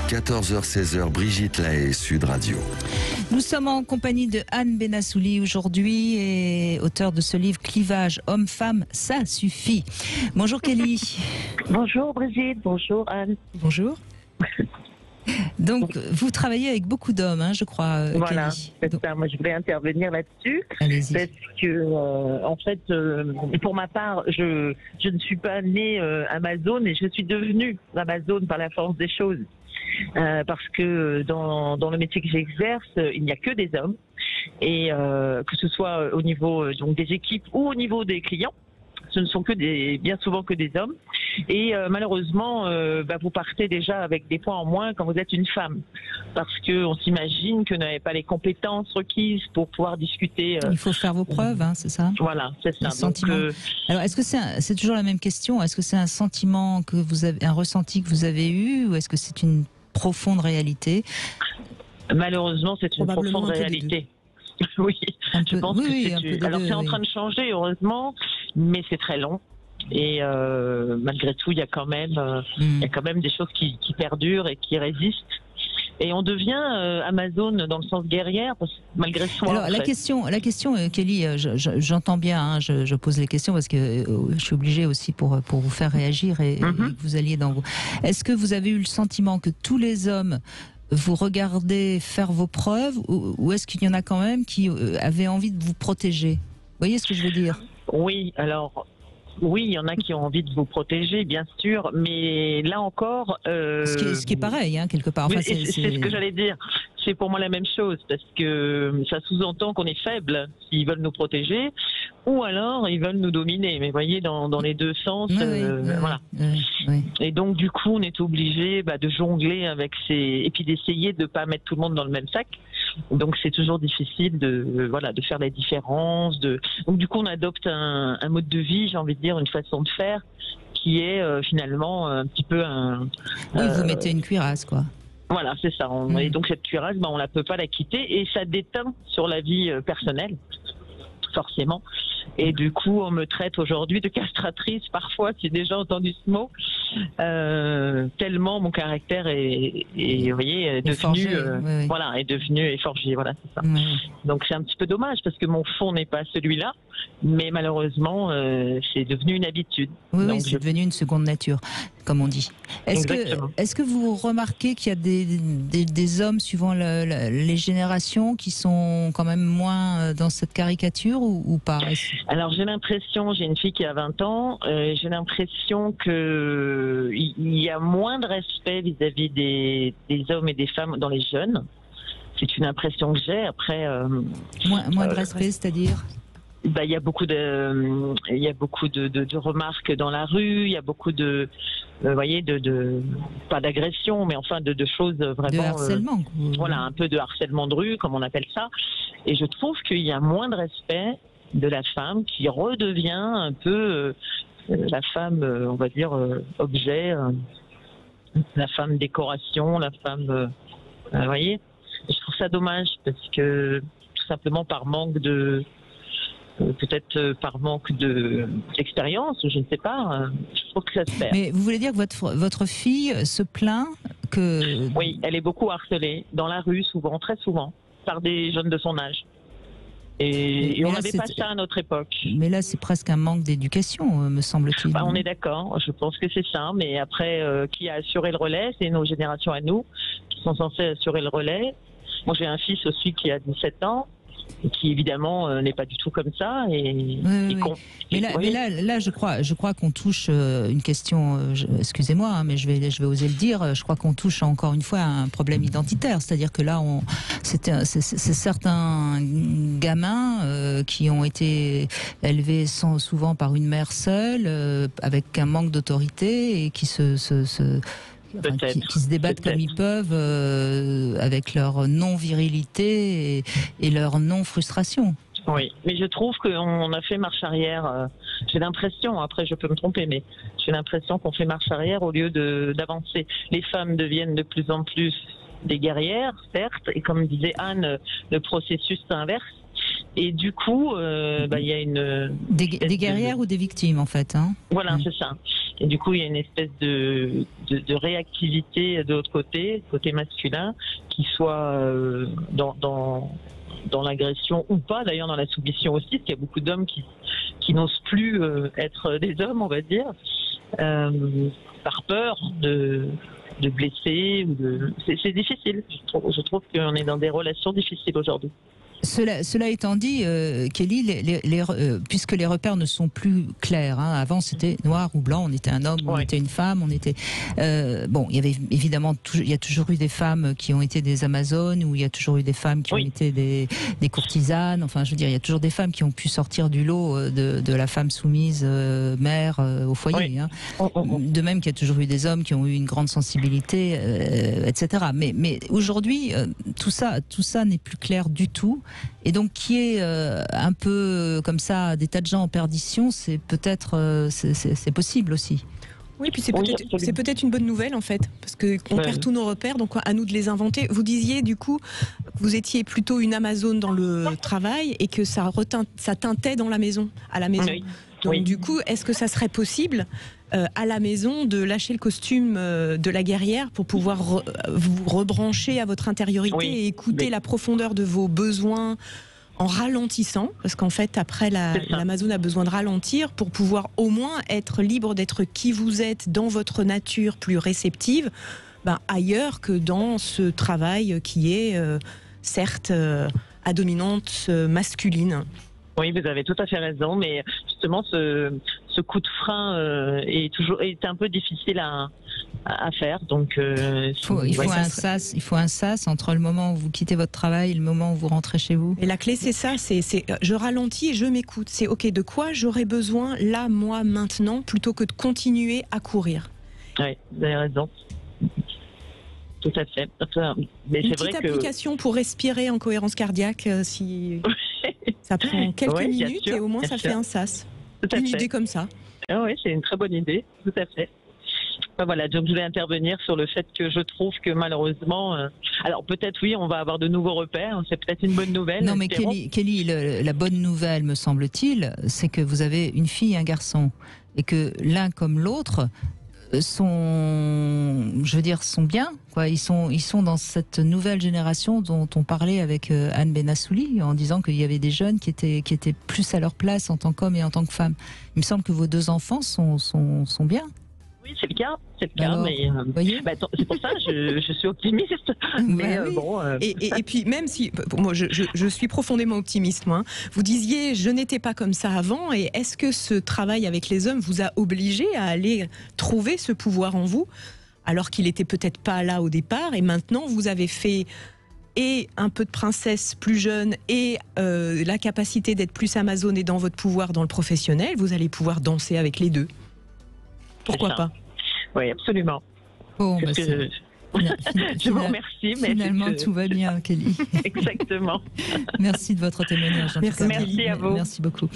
14h-16h, Brigitte Lahaie, Sud Radio. Nous sommes en compagnie de Anne Benassouli aujourd'hui, et auteure de ce livre Clivage, homme-femme, ça suffit. Bonjour Kelly. Bonjour Brigitte, bonjour Anne. Bonjour. Donc, vous travaillez avec beaucoup d'hommes, hein, je crois, voilà, Kelly. c'est ça. Moi, je voulais intervenir là-dessus. Allez-y. Parce que, en fait, pour ma part, je ne suis pas née Amazon, et je suis devenue Amazon par la force des choses. Parce que dans le métier que j'exerce, il n'y a que des hommes. Et que ce soit au niveau donc des équipes ou au niveau des clients, ce ne sont bien souvent que des hommes. Et malheureusement, vous partez déjà avec des points en moins quand vous êtes une femme, parce qu'on s'imagine que vous n'avez pas les compétences requises pour pouvoir discuter. Il faut faire vos preuves, hein, c'est ça? Voilà, c'est ça. Donc, alors, est-ce que c'est toujours la même question? Est-ce que c'est un sentiment que vous avez, un ressenti que vous avez eu, ou est-ce que c'est une profonde réalité? Malheureusement, c'est une profonde réalité. Oui, je pense que c'est. Alors, c'est en train de changer, heureusement, mais c'est très long. Et malgré tout, il y a quand même des choses qui perdurent et qui résistent. Et on devient Amazon dans le sens guerrière, malgré soi. Alors la question, Kelly, j'entends bien, hein, je pose les questions parce que je suis obligée aussi pour vous faire réagir et que vous alliez dans vous. Est-ce que vous avez eu le sentiment que tous les hommes vous regardez faire vos preuves, ou est-ce qu'il y en a quand même qui avaient envie de vous protéger? Vous voyez ce que je veux dire? Oui, alors. Oui, il y en a qui ont envie de vous protéger, bien sûr, mais là encore... Ce qui est pareil, hein, quelque part. Enfin, c'est ce que j'allais dire. C'est pour moi la même chose, parce que ça sous-entend qu'on est faible s'ils veulent nous protéger, ou alors ils veulent nous dominer. Mais vous voyez, dans les deux sens, voilà. Oui. Et donc, du coup, on est obligé de jongler avec et puis d'essayer de ne pas mettre tout le monde dans le même sac. Donc c'est toujours difficile de faire la différence. Donc du coup on adopte un mode de vie, j'ai envie de dire, une façon de faire qui est finalement un petit peu Oui, vous mettez une cuirasse, quoi. Voilà, c'est ça. Et donc cette cuirasse, on la peut pas la quitter, et ça déteint sur la vie personnelle, forcément. Et du coup, on me traite aujourd'hui de castratrice. Parfois, j'ai déjà entendu ce mot. Tellement mon caractère est devenu, forgé, est devenu forgé. Voilà, c'est ça. Donc c'est un petit peu dommage parce que mon fond n'est pas celui-là, mais malheureusement, c'est devenu une habitude. Oui, c'est devenu une seconde nature, comme on dit. Est-ce que vous remarquez qu'il y a des hommes, suivant les générations, qui sont quand même moins dans cette caricature, ou pas? Alors j'ai l'impression, j'ai une fille qui a 20 ans, j'ai l'impression que il y a moins de respect vis-à-vis des hommes et des femmes dans les jeunes. C'est une impression que j'ai. Après, moins de respect, c'est-à-dire? Il y a beaucoup de remarques dans la rue. Il y a beaucoup de pas d'agression, mais enfin de choses vraiment. De harcèlement. Voilà, un peu de harcèlement de rue, comme on appelle ça. Et je trouve qu'il y a moins de respect de la femme, qui redevient un peu la femme, on va dire, objet, la femme décoration, la femme, vous voyez. Et je trouve ça dommage, parce que tout simplement par manque peut-être par manque d'expérience, je ne sais pas, je trouve que ça se perd. Mais vous voulez dire que votre fille se plaint que... Oui, elle est beaucoup harcelée, dans la rue, souvent, très souvent, par des jeunes de son âge. Et on n'avait pas ça à notre époque. Mais là, c'est presque un manque d'éducation, me semble-t-il. On est d'accord, je pense que c'est ça. Mais après, qui a assuré le relais? C'est nos générations à nous qui sont censées assurer le relais. Moi, j'ai un fils aussi qui a 17 ans, qui évidemment n'est pas du tout comme ça. Mais là, je crois qu'on touche une question. Excusez-moi, hein, mais je vais oser le dire. Je crois qu'on touche encore une fois à un problème identitaire. C'est-à-dire que là, c'est certains gamins qui ont été élevés souvent par une mère seule, avec un manque d'autorité, et qui qui se débattent comme ils peuvent avec leur non-virilité et leur non-frustration. Oui, mais je trouve qu'on a fait marche arrière. J'ai l'impression, après je peux me tromper, mais j'ai l'impression qu'on fait marche arrière au lieu d'avancer. Les femmes deviennent de plus en plus des guerrières, certes, et comme disait Anne, le processus s'inverse. Et du coup, il y a une... Des guerrières ou des victimes, en fait, hein. Voilà, c'est ça. Et du coup, il y a une espèce de réactivité de l'autre côté masculin, qui soit dans l'agression ou pas, d'ailleurs dans la soumission aussi, parce qu'il y a beaucoup d'hommes qui n'osent plus être des hommes, on va dire, par peur de blesser. C'est difficile. Je trouve qu'on est dans des relations difficiles aujourd'hui. Cela étant dit, Kelly, puisque les repères ne sont plus clairs, hein, avant c'était noir ou blanc, on était un homme, on était une femme, on était bon, il y avait évidemment il y a toujours eu des femmes qui ont été des Amazones, ou il y a toujours eu des femmes qui ont été des courtisanes. Enfin, je veux dire, il y a toujours des femmes qui ont pu sortir du lot de la femme soumise, mère au foyer. Hein. De même qu'il y a toujours eu des hommes qui ont eu une grande sensibilité, etc. Mais aujourd'hui, tout ça n'est plus clair du tout. Et donc, qui est un peu comme ça, des tas de gens en perdition, c'est peut-être, c'est possible aussi. Oui, puis c'est peut-être une bonne nouvelle en fait, parce qu'on perd tous nos repères, donc à nous de les inventer. Vous disiez du coup, vous étiez plutôt une Amazone dans le travail et que ça teintait dans la maison, à la maison. Donc du coup, est-ce que ça serait possible à la maison de lâcher le costume de la guerrière pour pouvoir vous rebrancher à votre intériorité et écouter la profondeur de vos besoins en ralentissant, parce qu'en fait après l'Amazone a besoin de ralentir pour pouvoir au moins être libre d'être qui vous êtes dans votre nature plus réceptive, ailleurs que dans ce travail qui est certes à dominante masculine. Oui, vous avez tout à fait raison, mais justement ce coup de frein est un peu difficile à faire. Donc il faut un sas entre le moment où vous quittez votre travail et le moment où vous rentrez chez vous. Et la clé, c'est ça, c'est je ralentis et je m'écoute. C'est ok, de quoi j'aurais besoin là, moi, maintenant, plutôt que de continuer à courir. Oui, vous avez raison. Tout à fait. Mais une petite application pour respirer en cohérence cardiaque, si ça prend quelques minutes et au moins ça fait un sas. Une idée comme ça. Ah oui, c'est une très bonne idée, tout à fait. Voilà, donc je voulais intervenir sur le fait que je trouve que malheureusement, alors peut-être oui, on va avoir de nouveaux repères, c'est peut-être une bonne nouvelle. Non mais Kelly, la bonne nouvelle, me semble-t-il, c'est que vous avez une fille et un garçon, et que l'un comme l'autre sont bien, quoi. Ils sont dans cette nouvelle génération dont on parlait avec Anne Benassouli, en disant qu'il y avait des jeunes qui étaient plus à leur place en tant qu'hommes et en tant que femmes. Il me semble que vos deux enfants sont bien. Oui, c'est le cas, alors, mais c'est pour ça je suis optimiste. Mais bon. Et puis même si moi je suis profondément optimiste, moi. Vous disiez je n'étais pas comme ça avant, et est-ce que ce travail avec les hommes vous a obligé à aller trouver ce pouvoir en vous, alors qu'il était peut-être pas là au départ, et maintenant vous avez fait et un peu de princesse plus jeune et la capacité d'être plus Amazone et dans votre pouvoir dans le professionnel, vous allez pouvoir danser avec les deux. Pourquoi pas? Oui, absolument. Bon, je vous remercie. Finalement, tout va bien, Kelly. Exactement. Merci de votre témoignage. Merci à vous. Merci beaucoup.